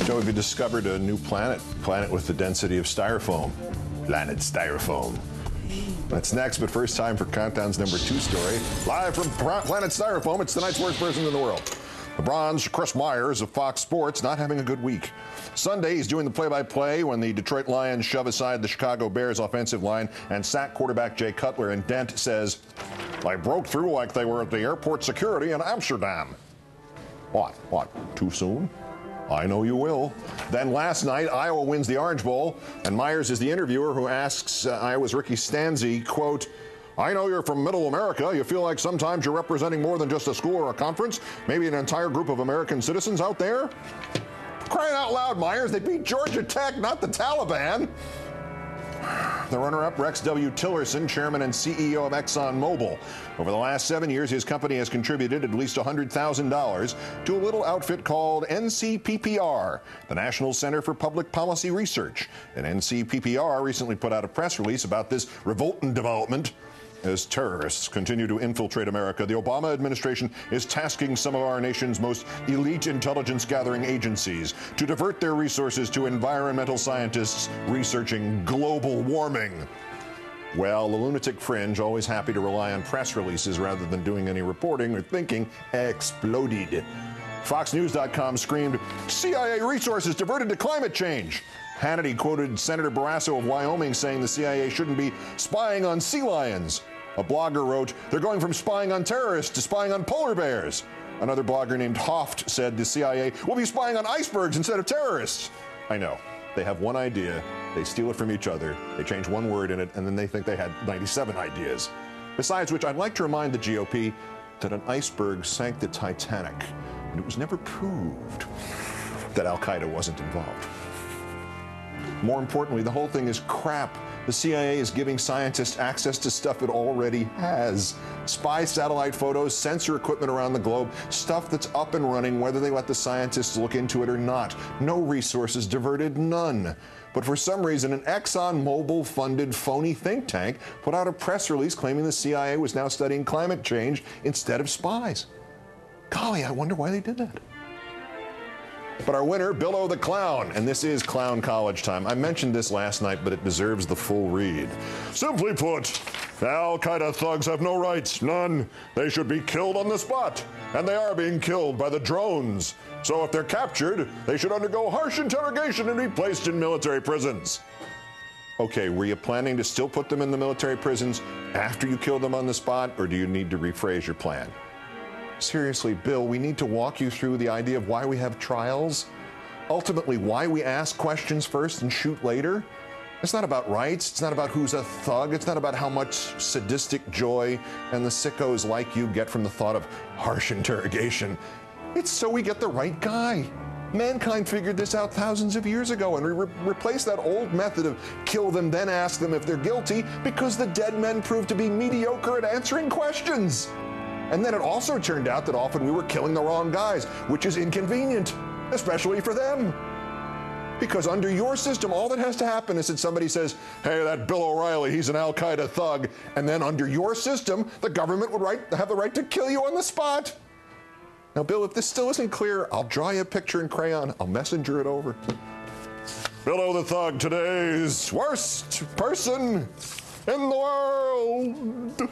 Joe, we've discovered a new planet with the density of styrofoam. Planet Styrofoam. That's next, but first time for Countdown's #2 story. Live from Planet Styrofoam, it's tonight's worst person in the world. LeBron's Chris Myers of Fox Sports not having a good week. Sunday, he's doing the play-by-play when the Detroit Lions shove aside the Chicago Bears offensive line and sack quarterback Jay Cutler, and Dent says, "They broke through like they were at the airport security in Amsterdam." What? Too soon? I know you will. Then last night, Iowa wins the Orange Bowl, and Myers is the interviewer who asks Iowa's Ricky Stanzi, quote, "I know you're from Middle America. You feel like sometimes you're representing more than just a school or a conference, maybe an entire group of American citizens out there?" Crying out loud, Myers, they beat Georgia Tech, not the Taliban. The runner-up, Rex W. Tillerson, chairman and CEO of ExxonMobil. Over the last 7 years, his company has contributed at least $100,000 to a little outfit called NCPPR, the National Center for Public Policy Research. And NCPPR recently put out a press release about this revolting development. As terrorists continue to infiltrate America, the Obama administration is tasking some of our nation's most elite intelligence gathering agencies to divert their resources to environmental scientists researching global warming. Well, the lunatic fringe, always happy to rely on press releases rather than doing any reporting or thinking, exploded. FoxNews.com screamed, "CIA resources diverted to climate change." Hannity quoted Senator Barrasso of Wyoming saying the CIA shouldn't be spying on sea lions. A blogger wrote, "They're going from spying on terrorists to spying on polar bears." Another blogger named Hoft said the CIA will be spying on icebergs instead of terrorists. I know. They have one idea. They steal it from each other. They change one word in it, and then they think they had 97 ideas. Besides which, I'd like to remind the GOP that an iceberg sank the Titanic, and it was never proved that Al-Qaeda wasn't involved. More importantly, the whole thing is crap. The CIA is giving scientists access to stuff it already has. Spy satellite photos, sensor equipment around the globe, stuff that's up and running whether they let the scientists look into it or not. No resources diverted, none. But for some reason, an ExxonMobil-funded phony think tank put out a press release claiming the CIA was now studying climate change instead of spies. Golly, I wonder why they did that. But our winner, Billo the Clown, and this is Clown College time. I mentioned this last night, but it deserves the full read. Simply put, Al-Qaeda thugs have no rights, none. They should be killed on the spot, and they are being killed by the drones. So if they're captured, they should undergo harsh interrogation and be placed in military prisons. Okay, were you planning to still put them in the military prisons after you kill them on the spot, or do you need to rephrase your plan? Seriously, Bill, we need to walk you through the idea of why we have trials. Ultimately, why we ask questions first and shoot later. It's not about rights. It's not about who's a thug. It's not about how much sadistic joy and the sickos like you get from the thought of harsh interrogation. It's so we get the right guy. Mankind figured this out thousands of years ago, and we replaced that old method of kill them, then ask them if they're guilty, because the dead men proved to be mediocre at answering questions. And then it also turned out that often we were killing the wrong guys, which is inconvenient, especially for them. Because under your system, all that has to happen is that somebody says, "Hey, that Bill O'Reilly, he's an Al-Qaeda thug." And then under your system, the government would have the right to kill you on the spot. Now, Bill, if this still isn't clear, I'll draw you a picture in crayon. I'll messenger it over. Billo the Thug, today's worst person in the world.